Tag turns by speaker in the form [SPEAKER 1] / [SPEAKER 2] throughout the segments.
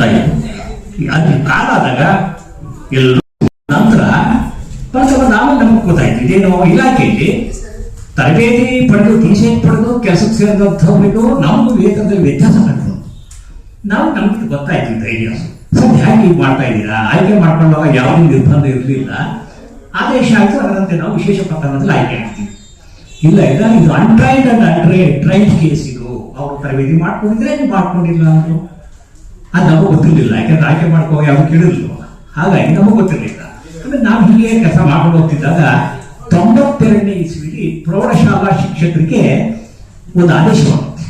[SPEAKER 1] ಗೊತ್ತಾಯಿತು. ಅದು ಕಾಲ ಆದಾಗ ಎಲ್ಲ ನಂತರ ಆಮೇಲೆ ನಮಗೆ ಗೊತ್ತಾಯ್ತು ಇದೇನು ಇಲಾಖೆಯಲ್ಲಿ ತರಬೇತಿ ಪಡೆದು ಟೀಚಿಂಗ್ ಪಡೆದು ಕೆಲಸಕ್ಕೆ ಸೇರಿದಂಥವ್ರಿಗೂ ನಮಗೂ ವೇತನದಲ್ಲಿ ವ್ಯತ್ಯಾಸ ಕಂಡು ನಮ್ಗೆ ಗೊತ್ತಾಯ್ತು ಇದು ಐಡಿಯಾಸ್. ಸರ್ ಹೇಗೆ ಈಗ ಮಾಡ್ತಾ ಇದ್ದೀರಾ? ಆಯ್ಕೆ ಮಾಡ್ಕೊಂಡಾಗ ಯಾವುದೇ ನಿರ್ಬಂಧ ಇರಲಿಲ್ಲ, ಆದೇಶ ಆಯ್ತು, ಅದರಂತೆ ನಾವು ವಿಶೇಷ ಪ್ರಕರಣದಲ್ಲಿ ಆಯ್ಕೆ ಆಗ್ತೀವಿ. ಇಲ್ಲ ಇದು ಅನ್ಟ್ರೈಡ್ ಅಂಡ್ ಟ್ರೈಡ್ ಕೇಸ್. ಇದು ಅವರು ತರಬೇತಿ ಮಾಡ್ಕೊಂಡಿದ್ರೆ ನೀವು ಮಾಡ್ಕೊಂಡಿಲ್ಲ ಅಂದ್ರು ಅದು ನಮಗೂ ಗೊತ್ತಿರಲಿಲ್ಲ, ಯಾಕಂದ್ರೆ ಆಯ್ಕೆ ಮಾಡ್ಕೋ ಯಾವುದು ಕೇಳಿರ್ಲಿಲ್ಲ, ಹಾಗಾಗಿ ನಮಗೂ ಗೊತ್ತಿರಲಿಲ್ಲ. ಅಂದ್ರೆ ನಾವು ಹೀಗೆ ಕೆಲಸ ಮಾಡ್ಕೊಂಡು ಹೋಗ್ತಿದ್ದಾಗ 92ನೇ ಇಸ್ವಿಲಿ ಪ್ರೌಢಶಾಲಾ ಶಿಕ್ಷಕರಿಗೆ ಒಂದು ಆದೇಶ ಬರುತ್ತೆ.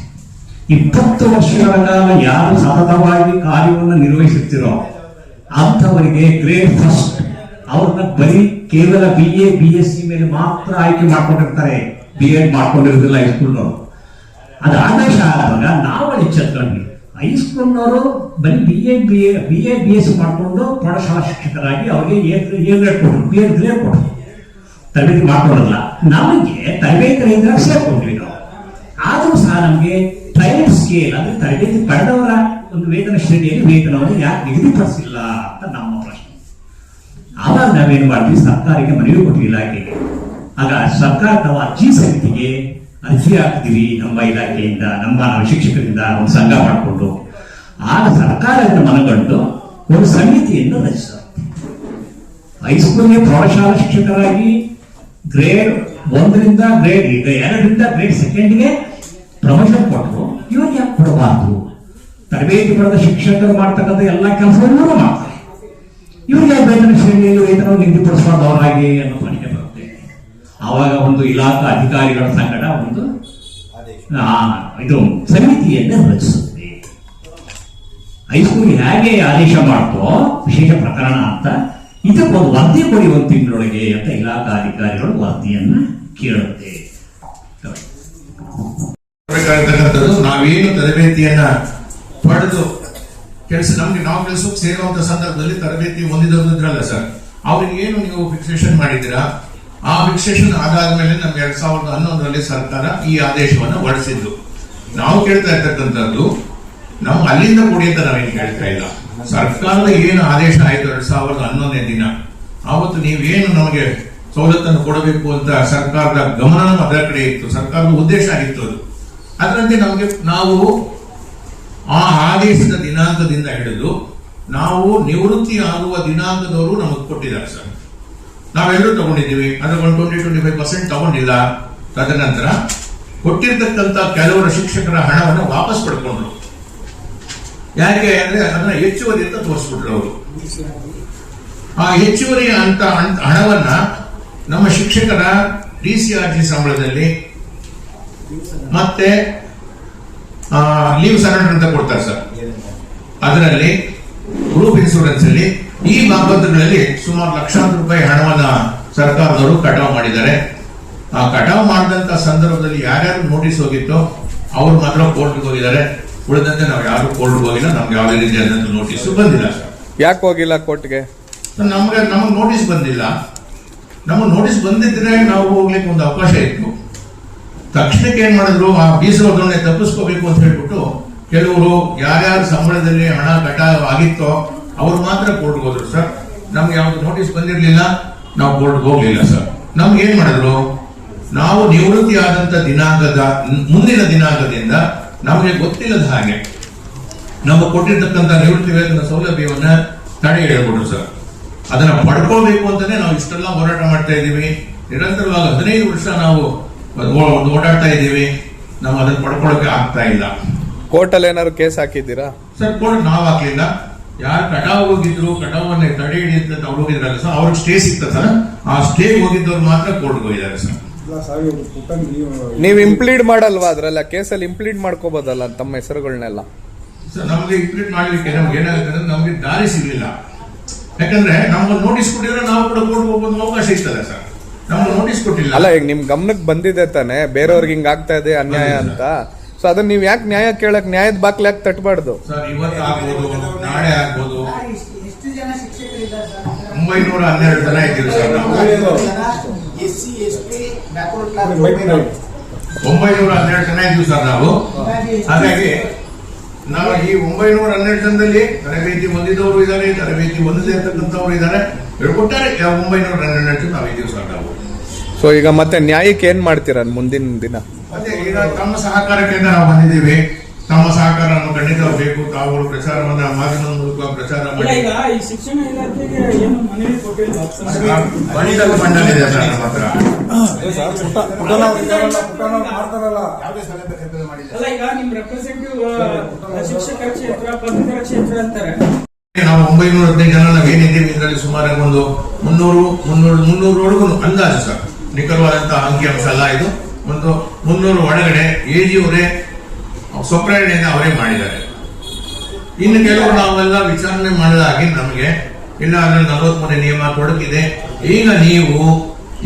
[SPEAKER 1] 20 ವರ್ಷಗಳ ಕಾಲ ಯಾರು ಸತತವಾಗಿ ಕಾರ್ಯವನ್ನು ನಿರ್ವಹಿಸುತ್ತಿರೋ ಅಂಥವರಿಗೆ ಗ್ರೇಡ್ ಫಸ್ಟ್ ಅವ್ರನ್ನ ಬರೀ ಕೇವಲ BA BSc ಮೇಲೆ ಮಾತ್ರ ಆಯ್ಕೆ ಮಾಡ್ಕೊಂಡಿರ್ತಾರೆ, B.Ed ಮಾಡ್ಕೊಂಡಿರೋದಿಲ್ಲ ಹೈಸ್ಕೂಲ್ನವರು. ಅದು ಆದೇಶ ಆದಾಗ ನಾವು ಎಚ್ಚೆತ್ಕೊಂಡ್ವಿ. ಹೈಸ್ಕೂಲ್ನವರು ಬರೀ BA BSc ಮಾಡಿಕೊಂಡು ಪ್ರೌಢಶಾಲಾ ಶಿಕ್ಷಕರಾಗಿ ಅವ್ರಿಗೆ A ಗ್ರೇಡ್ ಕೊಟ್ಟರು, B.Ed ಗ್ರೇಡ್ ಕೊಟ್ಟರು, ತರಬೇತಿ ಮಾಡ್ಕೊಳ್ಳಲ್ಲ. ನಮಗೆ ತರಬೇತಿ ರಹಿತರ ಸೇರ್ಕೊಂಡ್ವಿ ನಾವು. ಆದರೂ ಸಹ ನಮಗೆ ಟ್ರೈಡ್ ಸ್ಕೇಲ್ ಅಂದ್ರೆ ತರಬೇತಿ ಪಡೆದವರ ಒಂದು ವೇತನ ಶ್ರೇಣಿಯಲ್ಲಿ ವೇತನವನ್ನು ಯಾಕೆ ನಿಗದಿಪಡಿಸಿಲ್ಲ ಅಂತ ನಮ್ಮ ಪ್ರಶ್ನೆ. ಆವಾಗ ನಾವೇನು ಮಾಡಿದ್ವಿ, ಸರ್ಕಾರಕ್ಕೆ ಮನವಿ ಕೊಟ್ವಿ ಇಲಾಖೆಗೆ. ಆಗ ಸರ್ಕಾರ ನಾವು ಅರ್ಜಿ ಸಮಿತಿಗೆ ಅರ್ಜಿ ಹಾಕ್ತೀವಿ ನಮ್ಮ ಇಲಾಖೆಯಿಂದ, ನಮ್ಮ ಶಿಕ್ಷಕರಿಂದ ಒಂದು ಸಂಘ ಮಾಡಿಕೊಂಡು. ಆಗ ಸರ್ಕಾರದಿಂದ ಮನಗಂಡು ಒಂದು ಸಮಿತಿಯನ್ನು ರಚಿಸಿದೆ. ಹೈಸ್ಕೂಲ್ಗೆ ಪ್ರೌಢಶಾಲಾ ಶಿಕ್ಷಕರಾಗಿ ಗ್ರೇಡ್ 1ರಿಂದ ಗ್ರೇಡ್ 2ರಿಂದ ಗ್ರೇಡ್ 2ಗೆ ಪ್ರಮೋಷನ್ ಕೊಟ್ಟರು. ಇವ್ರಿಗೆ ಯಾಕೆ ಕೊಡಬಾರ್ದು? ತರಬೇತಿ ಪಡೆದ ಶಿಕ್ಷಕರು ಮಾಡ್ತಕ್ಕಂಥ ಎಲ್ಲ ಕೆಲಸವನ್ನು ಮಾಡ್ತಾರೆ, ಇವ್ರಿಗೆ ವೇತನ ಶ್ರೇಣಿಯಲ್ಲಿ ವೇತನವನ್ನು ನಿಗದಿಪಡಿಸಬಾರ್ದವರಾಗಿ ಅನ್ನೋ ಪ್ರಶ್ನೆ ಬರುತ್ತೆ. ಆವಾಗ ಒಂದು ಇಲಾಖಾ ಅಧಿಕಾರಿಗಳ ಸಂಗಡ ಒಂದು ಇದು ಸಮಿತಿಯನ್ನು ರಚಿಸುತ್ತೆ. ಹೈಸ್ಕೂಲ್ ಹೇಗೆ ಆದೇಶ ಮಾಡ್ತೋ ವಿಶೇಷ ಪ್ರಕರಣ ಅಂತ ಇದಕ್ಕೊಂದು ವರದಿ ಕೊಡಿ 1 ತಿಂಗಳೊಳಗೆ ಅಂತ ಇಲಾಖಾ ಅಧಿಕಾರಿಗಳು ವರದಿಯನ್ನು ಕೇಳುತ್ತೆ.
[SPEAKER 2] ನಾವೇನು ತರಬೇತಿಯನ್ನ ಪಡೆದು ನಾವು ಕೆಲಸಕ್ಕೆ ಸೇರುವಂತ ಸಂದರ್ಭದಲ್ಲಿ ತರಬೇತಿ ಹೊಂದಿದ್ರಲ್ಲ ಸರ್, ಅವ್ರಿಗೆ ಏನು ನೀವು ಫಿಕ್ಸೇಷನ್ ಮಾಡಿದ್ದೀರಾ, ಆ ಫಿಕ್ಸೇಷನ್ ಆದಾದ ಮೇಲೆ ನಮ್ಗೆ 2011ರಲ್ಲಿ ಸರ್ಕಾರ ಈ ಆದೇಶವನ್ನು ಹೊರಡಿಸಿದ್ದು. ನಾವು ಕೇಳ್ತಾ ಇರ್ತಕ್ಕಂಥದ್ದು ನಾವು ಅಲ್ಲಿಂದ ಕೊಡಿ ಅಂತ ನಾವೇನು ಕೇಳ್ತಾ ಇಲ್ಲ. ಸರ್ಕಾರದ ಏನು ಆದೇಶ ಆಯ್ತು 2011ನೇ ದಿನ, ಆವತ್ತು ನೀವೇನು ನಮಗೆ ಸವಲತ್ತನ್ನು ಕೊಡಬೇಕು ಅಂತ ಸರ್ಕಾರದ ಗಮನ ಅದರ ಕಡೆ ಇತ್ತು, ಸರ್ಕಾರದ ಉದ್ದೇಶ ಆಗಿತ್ತು ಅದು. ಅದರಂತೆ ನಾವು ಆ ಆದೇಶದ ದಿನಾಂಕದಿಂದ ಹಿಡಿದು ನಾವು ನಿವೃತ್ತಿ ಆಗುವ ದಿನಾಂಕದವರು ನಮಗೆ ಕೊಟ್ಟಿದ್ದಾರೆ ಸರ್. ನಾವೆಲ್ಲರೂ ತಗೊಂಡಿದ್ದೀವಿ, ಅದರ 20-25% ತಗೊಂಡಿಲ್ಲ. ತದನಂತರ ಕೊಟ್ಟಿರ್ತಕ್ಕಂಥ ಕೆಲವರ ಶಿಕ್ಷಕರ ಹಣವನ್ನು ವಾಪಸ್ ಪಡ್ಕೊಂಡ್ರು. ಯಾಕೆ ಅಂದ್ರೆ ಅದನ್ನ ಹೆಚ್ಚುವರಿ ಅಂತ ತೋರಿಸ್ಬಿಟ್ರು ಅವರು. ಆ ಹೆಚ್ಚುವರಿ ಅಂತ ಹಣವನ್ನ ನಮ್ಮ ಶಿಕ್ಷಕರ DCRG ಸಂಬಳದಲ್ಲಿ ಮತ್ತೆ ಲೀವ್ ಸರೆಂಡರ್ ಅಂತ ಕೊಡ್ತಾರೆ ಸರ್, ಅದರಲ್ಲಿ ಗ್ರೂಪ್ ಇನ್ಶೂರೆನ್ಸ್ ಅಲ್ಲಿ ಈ ಬಾಬತ್ತುಗಳಲ್ಲಿ ಸುಮಾರು ಲಕ್ಷಾಂತರ ರೂಪಾಯಿ ಹಣವನ್ನ ಸರ್ಕಾರದವರು ಕಟಾವು ಮಾಡಿದ್ದಾರೆ. ಆ ಕಟಾವು ಮಾಡಿದಂತ ಸಂದರ್ಭದಲ್ಲಿ ಯಾರ್ಯಾರು ನೋಟಿಸ್ ಹೋಗಿತ್ತೋ ಅವ್ರು ಮಾತ್ರ ಕೋರ್ಟ್ಗೆ ಹೋಗಿದ್ದಾರೆ. ಉಳಿದಂತೆ ನಾವು ಯಾರು ಕೋರ್ಟ್ಗೆ ಹೋಗಿಲ್ಲ, ನಮ್ಗೆ ಯಾವುದೇ ರೀತಿಯಾದಂತ ನೋಟಿಸ್ ಬಂದಿಲ್ಲ ಸರ್.
[SPEAKER 3] ಯಾಕೆ ಹೋಗಿಲ್ಲ ಕೋರ್ಟ್ಗೆ?
[SPEAKER 2] ನಮಗೆ ನೋಟಿಸ್ ಬಂದಿಲ್ಲ. ನಮಗೆ ನೋಟಿಸ್ ಬಂದಿದ್ರೆ ನಾವು ಹೋಗ್ಲಿಕ್ಕೆ ಒಂದು ಅವಕಾಶ ಇತ್ತು. ತಕ್ಷಣಕ್ಕೆ ಏನ್ ಮಾಡಿದ್ರು, ಆ ಬೀಸೋದನ್ನೇ ತಪ್ಪಿಸ್ಕೋಬೇಕು ಅಂತ ಹೇಳ್ಬಿಟ್ಟು ಕೆಲವರು ಯಾರ್ಯಾರ ಸಂಬಳದಲ್ಲಿ ಹಣ ಕಟಾವು ಆಗಿತ್ತೋ ಅವ್ರು ಮಾತ್ರ ಕೋರ್ಟ್ಗೆ ಹೋದ್ರು ಸರ್. ನಮ್ಗೆ ಯಾವ್ದು ನೋಟಿಸ್ ಬಂದಿರಲಿಲ್ಲ, ನಾವು ಕೋರ್ಟ್ಗೆ ಹೋಗ್ಲಿಲ್ಲ ಸರ್. ನಮ್ಗೆ ಏನ್ ಮಾಡಿದ್ರು, ನಾವು ನಿವೃತ್ತಿ ಆದಂತ ದಿನಾಂಕದ ಮುಂದಿನ ದಿನಾಂಕದಿಂದ ನಮಗೆ ಗೊತ್ತಿಲ್ಲದ ಹಾಗೆ ನಮಗೆ ಕೊಟ್ಟಿರ್ತಕ್ಕಂಥ ನಿವೃತ್ತಿ ವೇತನ ಸೌಲಭ್ಯವನ್ನ ತಡೆ ಹಿಡಿದ್ಬಿಟ್ರು ಸರ್. ಅದನ್ನ ಪಡ್ಕೊಳ್ಬೇಕು ಅಂತಾನೆ ನಾವು ಇಷ್ಟೆಲ್ಲ ಹೋರಾಟ ಮಾಡ್ತಾ ಇದ್ದೀವಿ. ನಿರಂತರವಾಗಿ 15 ವರ್ಷ ನಾವು ಓಡಾಡ್ತಾ ಇದ್ದೀವಿ. ನಾವು ಅದನ್ನ ಪಡ್ಕೊಳ್ಳೋಕೆ ಆಗ್ತಾ ಇಲ್ಲ.
[SPEAKER 3] ಕೋರ್ಟ್ ಅಲ್ಲಿ ಏನಾದ್ರು ಕೇಸ್ ಹಾಕಿದ್ದೀರಾ
[SPEAKER 2] ಸರ್? ಕೋರ್ಟ್ ನಾವು ಹಾಕ್ಲಿಲ್ಲ. ಯಾರು ಕಟಾವ್ ಹೋಗಿದ್ರು, ಕಟಾವನ್ನ ತಡೆ ಹಿಡಿಯುತ್ತೆ ಅಂತ ಅವ್ರು ಹೋಗಿದ್ರಲ್ಲ ಸರ್, ಅವ್ರಿಗೆ ಸ್ಟೇ ಸಿಗ್ತದೆ ಸರ್. ಆ ಸ್ಟೇ ಹೋಗಿದ್ದವ್ರು ಮಾತ್ರ ಕೋರ್ಟ್ಗೆ ಹೋಗಿದ್ದಾರೆ ಸರ್.
[SPEAKER 3] ನೀವು ಇಂಪ್ಲೀಡ್ ಮಾಡಲ್ವಾ ಅದ್ರಲ್ಲ? ಕೇಸಲ್ಲಿ ಇಂಪ್ಲೀಡ್ ಮಾಡ್ಕೋಬಹುದಲ್ಲ ತಮ್ಮ ಹೆಸರುಗಳನ್ನೆಲ್ಲ?
[SPEAKER 2] ಸರ್ ನಮ್ಗೆ ಇಂಪ್ಲೀಡ್ ಮಾಡ್ಲಿಕ್ಕೆ ನಮ್ಗೆ ಏನಾಗುತ್ತೆ ಅಂದ್ರೆ ನಮ್ಗೆ ದಾರಿ ಸಿಗ್ಲಿಲ್ಲ. ಯಾಕಂದ್ರೆ ನಮ್ಗೆ ನೋಟಿಸ್ ಕೊಟ್ಟಿದ್ರೆ ನಾವು ಕೂಡ ಕೋರ್ಟ್ಗೆ ಹೋಗೋದು ಅವಕಾಶ ಇರ್ತದೆ ಸರ್. ನಮ್ಗೆ ನೋಟಿಸ್ ಕೊಟ್ಟಿಲ್ಲ.
[SPEAKER 3] ಅಲ್ಲ, ಈಗ ನಿಮ್ ಗಮನಕ್ಕೆ ಬಂದಿದೆ ತಾನೆ ಬೇರೆಯವ್ರಿಗೆ ಹಿಂಗ್ ಆಗ್ತಾ ಇದೆ ಅನ್ಯಾಯ ಅಂತ. ಸೊ ಅದನ್ನ ನೀವ್ ಯಾಕೆ ನ್ಯಾಯ ಕೇಳಕ್, ನ್ಯಾಯದ ಬಾಕ್ಲ ಯಾಕೆ ತಟ್ಟಬಾರ್ದು
[SPEAKER 2] ಸರ್? ಇವತ್ತು ಆಗ್ಬೋದು, ನಾಳೆ ಆಗ್ಬೋದು. 912 ಜನ ಇದ್ದೀವಿ ಸರ್ ನಾವು. 912 ಜನ ಇದ್ದೀವಿ ಸರ್ ನಾವು. ಹಾಗಾಗಿ ನಾವು ಈ 912 ಜನದಲ್ಲಿ ತರಬೇತಿ ಹೊಂದಿದವರು ಇದ್ದಾರೆ, ತರಬೇತಿ ಹೊಂದದೇ ಇರ್ತಕ್ಕಂಥವ್ರು ಇದ್ದಾರೆ. ಹೇಳ್ಕೊಟ್ಟಾರೆ 912 ಜನ ನಾವಿದ್ದೀವಿ ಸರ್ ನಾವು.
[SPEAKER 3] ಸೊ ಈಗ ಮತ್ತೆ ನ್ಯಾಯಕ್ಕೆ ಏನ್ ಮಾಡ್ತೀರಾ ಮುಂದಿನ ದಿನ?
[SPEAKER 2] ಅದೇ ಈಗ ತಮ್ಮ ಸಹಕಾರಕ್ಕೆ ನಾವು ಬಂದಿದ್ದೀವಿ. ತಮ್ಮ ಸಹಕಾರ ನಮ್ಗೆ ಖಂಡಿತ ಬೇಕು. ತಾವುಗಳು ಪ್ರಚಾರವನ್ನ ಮಾಧ್ಯಮದ ಮೂಲಕ ಪ್ರಚಾರ ಮಾಡಿ.
[SPEAKER 4] ಈಗ ಈ ಶಿಕ್ಷಣ ಇಲಾಖೆಗೆ ಏನು ಮನವಿ ಕೊಟ್ಟಿಲ್ಲ
[SPEAKER 2] ಗಣಿತದ ಮಂಡಲ ಇದೆ ಸರ್ ನಮ್ಮ ಹತ್ರ.
[SPEAKER 4] ಅಲ್ಲ, ಈಗ ನಿಮ್ ರೆಪ್ರೆಸೆಂಟೇಟಿವ್ ಶಿಕ್ಷಕರ ಕ್ಷೇತ್ರ, ಪದವೀಧರ ಕ್ಷೇತ್ರ ಅಂತಾರೆ.
[SPEAKER 2] ನಾವು 915 ಜನ ನಾವೇನಿದ್ದೀವಿ ಇದರಲ್ಲಿ ಸುಮಾರು ಒಂದು 300 ಅಂದಾಜು ಸರ್, ನಿಖರವಾದಂತಹ ಅಂಕಿಅಂಶ ಅಲ್ಲ ಇದು. ಒಂದು 300 ಒಳಗಡೆ ಎಜಿ ಅವರೇ ಸ್ವಪ್ರೇರಣೆಯಿಂದ ಅವರೇ ಮಾಡಿದ್ದಾರೆ. ಇನ್ನು ಕೆಲವರು ನಾವೆಲ್ಲ ವಿಚಾರಣೆ ಮಾಡಿದಾಗಿ ನಮಗೆ ಇಲ್ಲ ಅದರಲ್ಲಿ 43ನೇ ನಿಯಮ ತೊಡಕಿದೆ. ಈಗ ನೀವು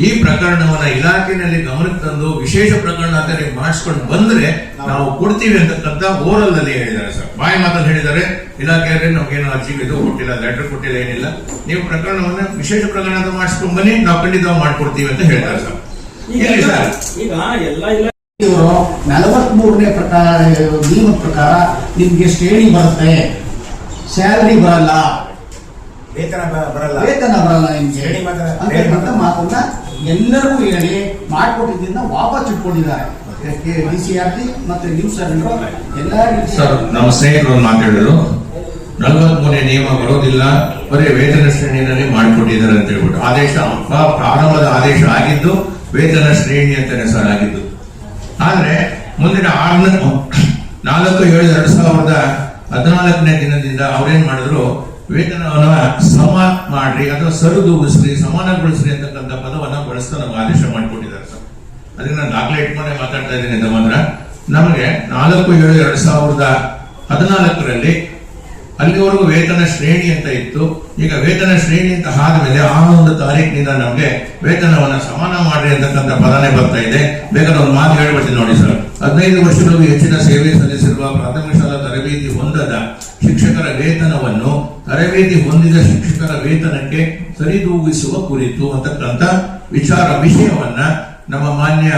[SPEAKER 2] ಈ ಪ್ರಕರಣವನ್ನ ಇಲಾಖೆಯಲ್ಲಿ ಗಮನಕ್ಕೆ ತಂದು ವಿಶೇಷ ಪ್ರಕರಣ ಅಂತ ನೀವು ಮಾಡಿಸ್ಕೊಂಡು ಬಂದ್ರೆ ನಾವು ಕೊಡ್ತೀವಿ ಅಂತಕ್ಕಂಥ ಓರಲ್ ಅಲ್ಲಿ ಹೇಳಿದ್ದಾರೆ ಸರ್. ಬಾಯಿ ಮಾತಲ್ಲಿ ಹೇಳಿದ್ದಾರೆ ಇಲಾಖೆಯಲ್ಲಿ ನಮ್ಗೇನು ಅರ್ಜಿ ಇದು ಕೊಟ್ಟಿಲ್ಲ, ಲೆಟರ್ ಕೊಟ್ಟಿಲ್ಲ, ಏನಿಲ್ಲ. ನೀವು ಪ್ರಕರಣವನ್ನ ವಿಶೇಷ ಪ್ರಕರಣ ಅಂತ ಮಾಡಿಸ್ಕೊಂಡು ಬನ್ನಿ, ನಾವು ಖಂಡಿತ ಮಾಡ್ಕೊಡ್ತೀವಿ ಅಂತ ಹೇಳ್ತಾರೆ ಸರ್.
[SPEAKER 4] ಈಗ ಎಲ್ಲ
[SPEAKER 5] ಇವರು 43ನೇ ಪ್ರಕಾರ ನಿಯಮದ ಪ್ರಕಾರ ನಿಮ್ಗೆ ಸ್ಟೇಡಿ ಬರುತ್ತೆ, ಸ್ಯಾಲರಿ ಬರಲ್ಲ, ವೇತನ ಬರಲ್ಲ ನಿಮ್ಗೆ ಅಂತಕ್ಕಂಥ ಮಾತನ್ನ ಎಲ್ಲರಿಗೂ ಹೇಳಿ ಮಾಡ್ಕೊಟ್ಟಿದ್ದನ್ನ ವಾಪಸ್ ಇಟ್ಕೊಂಡಿದ್ದಾರೆ. DCRT ಮತ್ತೆ ನ್ಯೂಸ್ ಎಲ್ಲ
[SPEAKER 2] ಸರ್ ನಮ್ಮ ಸ್ನೇಹಿತರು ಮಾತಾಡಿದ್ರು 43ನೇ ನಿಯಮ ಬರೋದಿಲ್ಲ, ಬರೀ ವೇತನ ಶ್ರೇಣಿಯಲ್ಲಿ ಮಾಡಿಕೊಟ್ಟಿದ್ದಾರೆ ಅಂತ ಹೇಳ್ಬಿಟ್ಟು ಆದೇಶ ಪ್ರಾರಂಭದ ಆದೇಶ ಆಗಿದ್ದು ವೇತನ ಶ್ರೇಣಿ ಅಂತಾನೆ ಸರ್ ಆಗಿದ್ದು. ಆದ್ರೆ ಮುಂದಿನ 4/7/2014ನೇ ದಿನದಿಂದ ಅವ್ರೇನ್ ಮಾಡಿದ್ರು, ವೇತನವನ್ನ ಸಮ ಮಾಡ್ರಿ ಅಥವಾ ಸರಿದೂಗಿಸ್ರಿ, ಸಮಾನಗೊಳಿಸ್ರಿ ಅಂತಕ್ಕಂಥ ಪದವನ್ನ ಬಳಸ್ತಾ ನಮ್ಗೆ ಆದೇಶ ಮಾಡಿಕೊಟ್ಟಿದ್ದಾರೆ ಸರ್. ಅದಕ್ಕೆ ನಾನು ದಾಖಲೆ ಇಟ್ಕೊಂಡೆ ಮಾತಾಡ್ತಾ ಇದ್ದೀನಿ ಅಂತ ಮಾತ್ರ. ನಮಗೆ 4/7/2014 ಅಲ್ಲಿವರೆಗೂ ವೇತನ ಶ್ರೇಣಿ ಅಂತ ಇತ್ತು. ಈಗ ವೇತನ ಶ್ರೇಣಿ ಅಂತ ಆದ್ಮೇಲೆ ಆ ಒಂದು ತಾರೀಕಿನಿಂದ ನಮಗೆ ವೇತನವನ್ನ ಸಮಾನ ಮಾಡ್ರಿ ಅಂತಕ್ಕಂಥ ಪದನೇ ಬರ್ತಾ ಇದೆ. ಬೇಕಾದ್ರೆ ಒಂದು ಮಾತು ಹೇಳ್ಬಿಡ್ತೀನಿ ನೋಡಿ ಸರ್. 15 ವರ್ಷಗಳಿಗೂ ಹೆಚ್ಚಿನ ಸೇವೆ ಸಲ್ಲಿಸಿರುವ ಪ್ರಾಥಮಿಕ ಶಾಲಾ ತರಬೇತಿ ಹೊಂದದ ಶಿಕ್ಷಕರ ವೇತನವನ್ನು ತರಬೇತಿ ಹೊಂದಿದ ಶಿಕ್ಷಕರ ವೇತನಕ್ಕೆ ಸರಿದೂಗಿಸುವ ಕುರಿತು ಅಂತಕ್ಕಂಥ ವಿಷಯವನ್ನ ನಮ್ಮ ಮಾನ್ಯ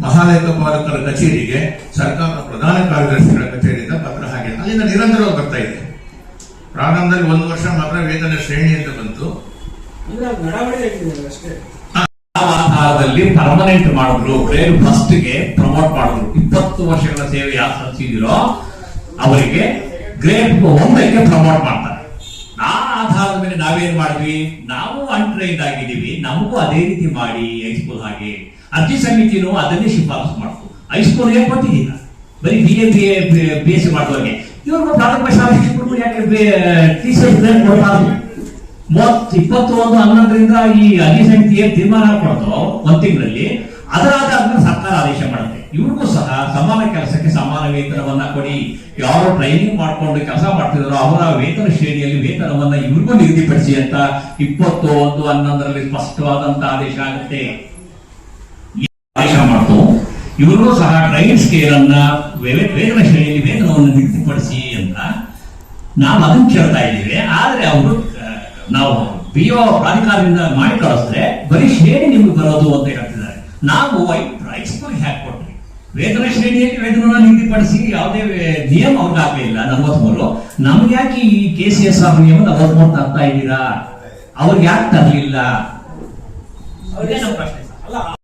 [SPEAKER 2] ಮಹಾಲೇಖಪಾಲಕರ ಕಚೇರಿಗೆ ಸರ್ಕಾರದ ಪ್ರಧಾನ ಕಾರ್ಯದರ್ಶಿಗಳ ಕಚೇರಿಯಿಂದ ಪತ್ರ ಹಾಕಿದೆ. ಅಲ್ಲಿಂದ ನಿರಂತರವಾಗಿ ಬರ್ತಾ ಇದೆ. ಪ್ರಾರಂಭದಲ್ಲಿ 1 ವರ್ಷ ಮಾತ್ರ ವೇತನ ಶ್ರೇಣಿ ಅಂತ ಬಂತು.
[SPEAKER 1] ಆಧಾರದಲ್ಲಿ ಪರ್ಮನೆಂಟ್ ಮಾಡಿದ್ರು, ಗ್ರೇಡ್ ಫಸ್ಟ್ ಗೆ ಪ್ರಮೋಟ್ ಮಾಡಿದ್ರು. 20 ವರ್ಷಗಳ ಸೇವೆ ಯಾರು ಸಲ್ಲಿಸಿದಿರೋ ಅವರಿಗೆ ಗ್ರೇಡ್ 1ಕ್ಕೆ ಪ್ರಮೋಟ್ ಮಾಡ್ತಾರೆ. ಆ ಆಧಾರದ ಮೇಲೆ ನಾವೇನ್ ಮಾಡಿದ್ವಿ, ನಾವು ಅನ್ಟ್ರೈನ್ಡ್ ಆಗಿದ್ದೀವಿ, ನಮಗೂ ಅದೇ ರೀತಿ ಮಾಡಿ ಹೈಸ್ಕೂಲ್ ಹಾಗೆ ಅರ್ಜಿ ಸಮಿತಿನೂ ಅದನ್ನೇ ಶಿಫಾರಸು ಮಾಡ್ತು. ಹೈಸ್ಕೂಲ್ಗೆ ಕೊಟ್ಟಿದ್ದಿಲ್ಲ, ಬರೀ BSc ಮಾಡುವವರಿಗೆ. ಇವ್ರಿಗೂ ಪ್ರಾಥಮಿಕ ಶಾಲಾ ಶಿಕ್ಷಕರು ಯಾಕೆ ಟೀಚರ್ಸ್ ಗ್ರೇಡ್ ಕೊಡಬಾರ್ದು? 21/11 ಈ ಅರ್ಜಿ ಸಮಿತಿಗೆ ತೀರ್ಮಾನ ಕೊಡ್ತು 1 ತಿಂಗಳಲ್ಲಿ. ಅದರ ಆಧಾರದ ಸರ್ಕಾರ ಆದೇಶ ಮಾಡುತ್ತೆ. ಇವ್ರಿಗೂ ಸಹ ಸಮಾನ ಕೆಲಸಕ್ಕೆ ಸಮಾನ ವೇತನವನ್ನ ಕೊಡಿ. ಯಾರು ಟ್ರೈನಿಂಗ್ ಮಾಡ್ಕೊಂಡು ಕೆಲಸ ಮಾಡ್ತಿದಾರೋ ಅವರ ವೇತನ ಶ್ರೇಣಿಯಲ್ಲಿ ವೇತನವನ್ನ ಇವ್ರಿಗೂ ನಿಗದಿಪಡಿಸಿ ಅಂತ 21/11 ಸ್ಪಷ್ಟವಾದಂತ ಆದೇಶ ಆಗುತ್ತೆ. ಆದೇಶ ಮಾಡ್ತು. ಇವರು ಸಹ ಟ್ರೈನ್ ಸ್ಕೇಲ್ ಅನ್ನ ವೇತನ ಶ್ರೇಣಿಯಲ್ಲಿ ವೇತನವನ್ನು ನಿಗದಿಪಡಿಸಿ ಅಂತ ನಾವು ಅದನ್ನ ಕೇಳ್ತಾ ಇದ್ದೀವಿ. ಆದ್ರೆ ಅವರು ನಾವು BO ಪ್ರಾಧಿಕಾರದಿಂದ ಮಾಡಿ ಕಳಿಸಿದ್ರೆ ಬರೀ ಶ್ರೇಣಿ ನಿಮ್ಗೆ ಬರೋದು ಅಂತ ಹೇಳ್ತಿದ್ದಾರೆ. ನಾವು ಹೈಸ್ಕೂಲ್ ಹ್ಯಾಕ್ ಕೊಟ್ರಿ ವೇತನ ಶ್ರೇಣಿಯಲ್ಲಿ ವೇತನವನ್ನು ನಿಗದಿಪಡಿಸಿ ಯಾವುದೇ ನಿಯಮ ಅವ್ರಿಗೆ ಆಗಲಿಲ್ಲ. 43 ನಮ್ಗೆ ಯಾಕೆ ಈ KCSR ನಿಯಮ 43 ತರ್ತಾ ಇದ್ದೀರಾ? ಅವ್ರಿಗೆ ಯಾಕೆ ತರಲಿಲ್ಲ? ಅದೇ ನಮ್ಮ ಪ್ರಶ್ನೆ.